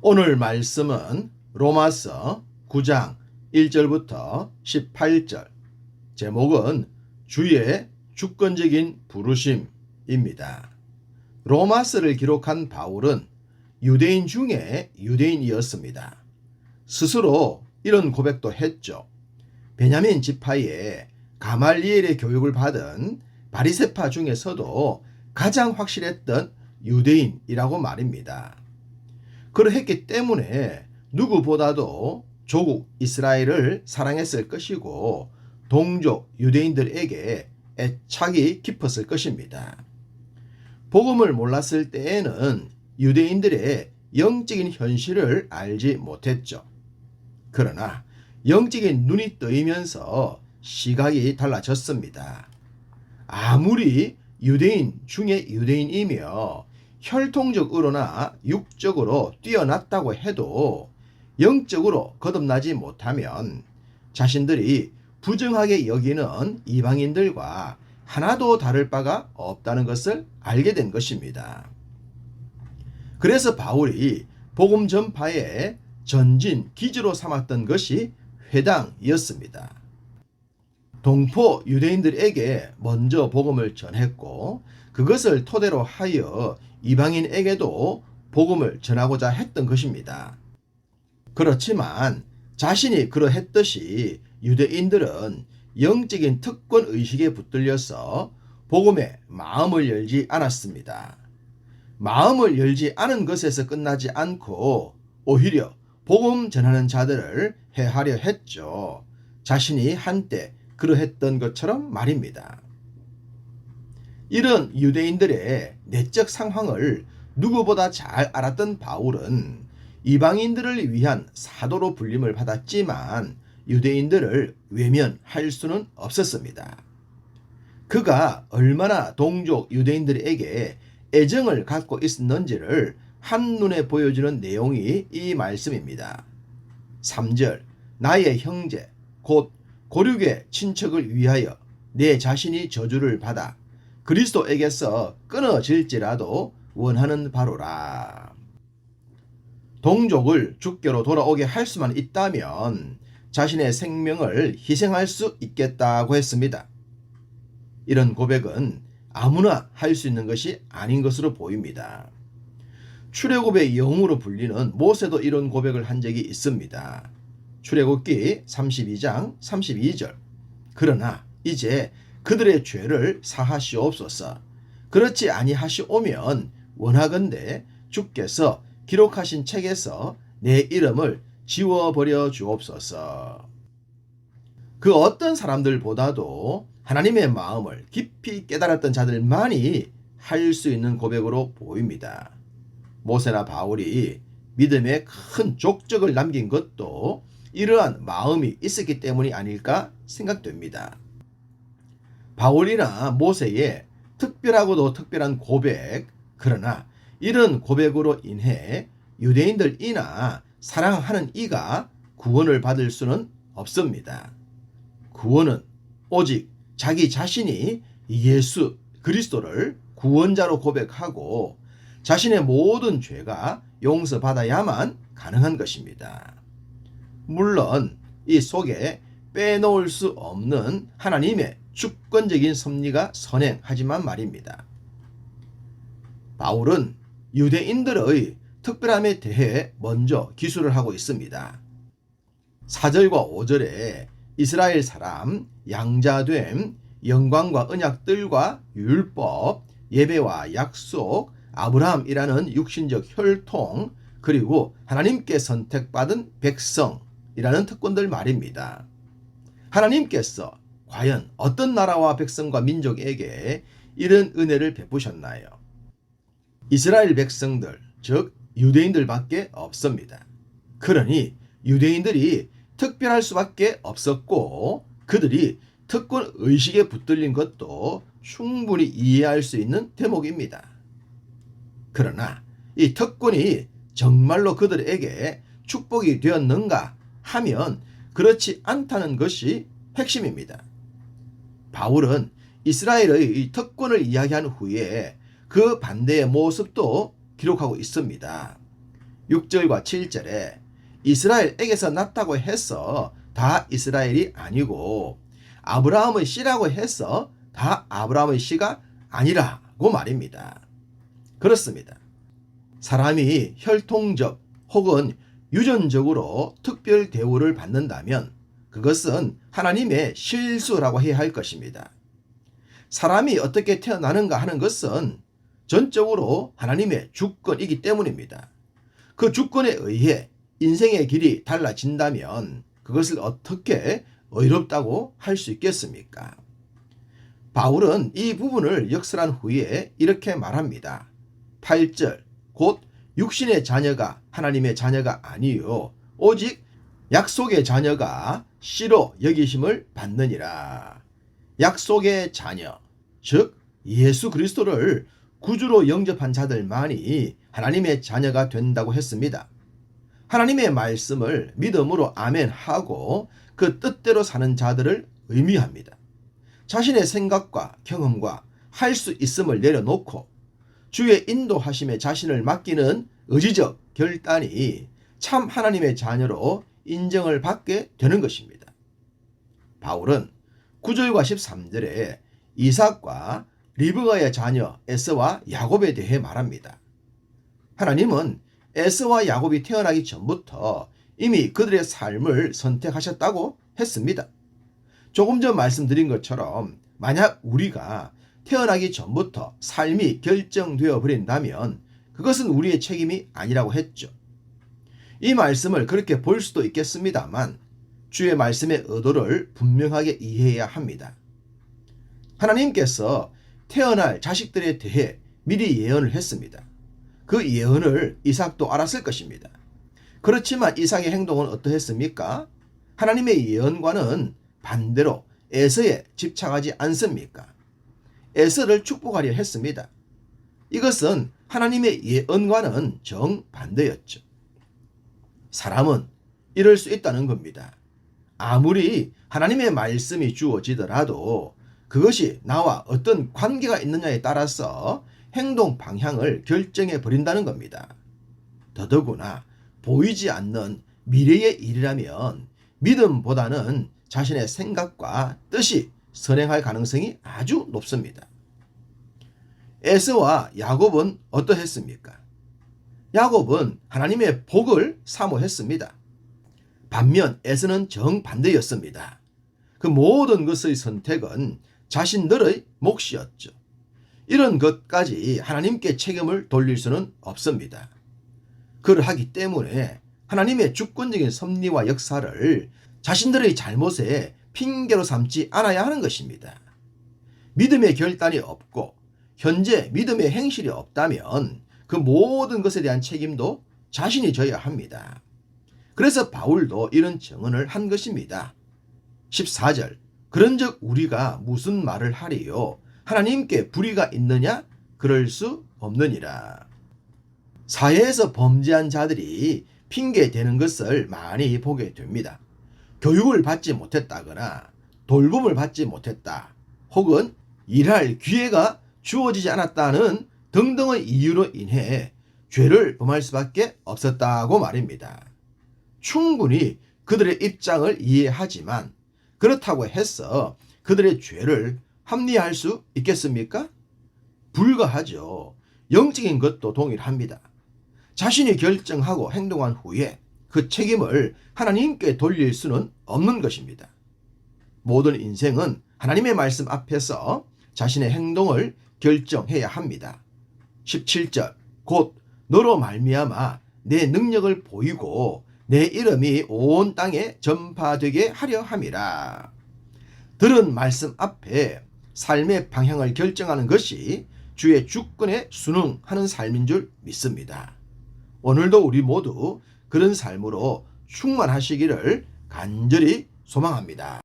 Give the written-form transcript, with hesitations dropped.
오늘 말씀은 로마서 9장 1절부터 18절, 제목은 주의 주권적인 부르심입니다. 로마서를 기록한 바울은 유대인 중에 유대인이었습니다. 스스로 이런 고백도 했죠. 베냐민 지파에 가말리엘의 교육을 받은 바리새파 중에서도 가장 확실했던 유대인이라고 말입니다. 그러했기 때문에 누구보다도 조국 이스라엘을 사랑했을 것이고 동족 유대인들에게 애착이 깊었을 것입니다. 복음을 몰랐을 때에는 유대인들의 영적인 현실을 알지 못했죠. 그러나 영적인 눈이 뜨이면서 시각이 달라졌습니다. 아무리 유대인 중에 유대인이며 혈통적으로나 육적으로 뛰어났다고 해도 영적으로 거듭나지 못하면 자신들이 부정하게 여기는 이방인들과 하나도 다를 바가 없다는 것을 알게 된 것입니다. 그래서 바울이 복음 전파의 전진 기지로 삼았던 것이 회당이었습니다. 동포 유대인들에게 먼저 복음을 전했고 그것을 토대로 하여 이방인에게도 복음을 전하고자 했던 것입니다. 그렇지만 자신이 그러했듯이 유대인들은 영적인 특권 의식에 붙들려서 복음에 마음을 열지 않았습니다. 마음을 열지 않은 것에서 끝나지 않고 오히려 복음 전하는 자들을 해하려 했죠. 자신이 한때 그러했던 것처럼 말입니다. 이런 유대인들의 내적 상황을 누구보다 잘 알았던 바울은 이방인들을 위한 사도로 불림을 받았지만 유대인들을 외면할 수는 없었습니다. 그가 얼마나 동족 유대인들에게 애정을 갖고 있었는지를 한눈에 보여주는 내용이 이 말씀입니다. 3절, 나의 형제 곧 고륙의 친척을 위하여 내 자신이 저주를 받아 그리스도에게서 끊어질지라도 원하는 바로라. 동족을 주께로 돌아오게 할 수만 있다면 자신의 생명을 희생할 수 있겠다고 했습니다. 이런 고백은 아무나 할 수 있는 것이 아닌 것으로 보입니다. 출애굽의 영으로 불리는 모세도 이런 고백을 한 적이 있습니다. 출애굽기 32장 32절. 그러나 이제 그들의 죄를 사하시옵소서. 그렇지 아니하시오면 원하건대 주께서 기록하신 책에서 내 이름을 지워버려 주옵소서. 그 어떤 사람들보다도 하나님의 마음을 깊이 깨달았던 자들만이 할 수 있는 고백으로 보입니다. 모세나 바울이 믿음의 큰 족적을 남긴 것도 이러한 마음이 있었기 때문이 아닐까 생각됩니다. 바울이나 모세의 특별하고도 특별한 고백, 그러나 이런 고백으로 인해 유대인들이나 사랑하는 이가 구원을 받을 수는 없습니다. 구원은 오직 자기 자신이 예수 그리스도를 구원자로 고백하고 자신의 모든 죄가 용서받아야만 가능한 것입니다. 물론 이 속에 빼놓을 수 없는 하나님의 주권적인 섭리가 선행하지만 말입니다. 바울은 유대인들의 특별함에 대해 먼저 기술을 하고 있습니다. 4절과 5절에 이스라엘 사람, 양자됨, 영광과 언약들과 율법, 예배와 약속, 아브라함이라는 육신적 혈통, 그리고 하나님께 선택받은 백성이라는 특권들 말입니다. 하나님께서 과연 어떤 나라와 백성과 민족에게 이런 은혜를 베푸셨나요? 이스라엘 백성들, 즉 유대인들밖에 없습니다. 그러니 유대인들이 특별할 수밖에 없었고 그들이 특권 의식에 붙들린 것도 충분히 이해할 수 있는 대목입니다. 그러나 이 특권이 정말로 그들에게 축복이 되었는가 하면 그렇지 않다는 것이 핵심입니다. 바울은 이스라엘의 특권을 이야기한 후에 그 반대의 모습도 기록하고 있습니다. 6절과 7절에 이스라엘에게서 났다고 해서 다 이스라엘이 아니고 아브라함의 씨라고 해서 다 아브라함의 씨가 아니라고 말입니다. 그렇습니다. 사람이 혈통적 혹은 유전적으로 특별 대우를 받는다면 그것은 하나님의 실수라고 해야 할 것입니다. 사람이 어떻게 태어나는가 하는 것은 전적으로 하나님의 주권이기 때문입니다. 그 주권에 의해 인생의 길이 달라진다면 그것을 어떻게 의롭다고 할 수 있겠습니까? 바울은 이 부분을 역설한 후에 이렇게 말합니다. 8절 곧 육신의 자녀가 하나님의 자녀가 아니요 오직 약속의 자녀가 씨로 여기심을 받느니라. 약속의 자녀, 즉 예수 그리스도를 구주로 영접한 자들만이 하나님의 자녀가 된다고 했습니다. 하나님의 말씀을 믿음으로 아멘하고 그 뜻대로 사는 자들을 의미합니다. 자신의 생각과 경험과 할 수 있음을 내려놓고 주의 인도하심에 자신을 맡기는 의지적 결단이 참 하나님의 자녀로 인정을 받게 되는 것입니다. 바울은 9절과 13절에 이삭과 리브가의 자녀 에서와 야곱에 대해 말합니다. 하나님은 에서와 야곱이 태어나기 전부터 이미 그들의 삶을 선택하셨다고 했습니다. 조금 전 말씀드린 것처럼 만약 우리가 태어나기 전부터 삶이 결정되어 버린다면 그것은 우리의 책임이 아니라고 했죠. 이 말씀을 그렇게 볼 수도 있겠습니다만 주의 말씀의 의도를 분명하게 이해해야 합니다. 하나님께서 태어날 자식들에 대해 미리 예언을 했습니다. 그 예언을 이삭도 알았을 것입니다. 그렇지만 이삭의 행동은 어떠했습니까? 하나님의 예언과는 반대로 에서에 집착하지 않습니까? 에서를 축복하려 했습니다. 이것은 하나님의 예언과는 정반대였죠. 사람은 이럴 수 있다는 겁니다. 아무리 하나님의 말씀이 주어지더라도 그것이 나와 어떤 관계가 있느냐에 따라서 행동 방향을 결정해 버린다는 겁니다. 더더구나 보이지 않는 미래의 일이라면 믿음보다는 자신의 생각과 뜻이 선행할 가능성이 아주 높습니다. 에서와 야곱은 어떠했습니까? 야곱은 하나님의 복을 사모했습니다. 반면 에서는 정반대였습니다. 그 모든 것의 선택은 자신들의 몫이었죠. 이런 것까지 하나님께 책임을 돌릴 수는 없습니다. 그러하기 때문에 하나님의 주권적인 섭리와 역사를 자신들의 잘못에 핑계로 삼지 않아야 하는 것입니다. 믿음의 결단이 없고 현재 믿음의 행실이 없다면 그 모든 것에 대한 책임도 자신이 져야 합니다. 그래서 바울도 이런 증언을 한 것입니다. 14절 그런즉 우리가 무슨 말을 하리요? 하나님께 불의가 있느냐? 그럴 수 없느니라. 사회에서 범죄한 자들이 핑계대는 것을 많이 보게 됩니다. 교육을 받지 못했다거나 돌봄을 받지 못했다 혹은 일할 기회가 주어지지 않았다는 등등의 이유로 인해 죄를 범할 수밖에 없었다고 말입니다. 충분히 그들의 입장을 이해하지만 그렇다고 해서 그들의 죄를 합리화할 수 있겠습니까? 불가하죠. 영적인 것도 동일합니다. 자신이 결정하고 행동한 후에 그 책임을 하나님께 돌릴 수는 없는 것입니다. 모든 인생은 하나님의 말씀 앞에서 자신의 행동을 결정해야 합니다. 17절 곧 너로 말미암아 내 능력을 보이고 내 이름이 온 땅에 전파되게 하려 함이라. 들은 말씀 앞에 삶의 방향을 결정하는 것이 주의 주권에 순응하는 삶인 줄 믿습니다. 오늘도 우리 모두 그런 삶으로 충만하시기를 간절히 소망합니다.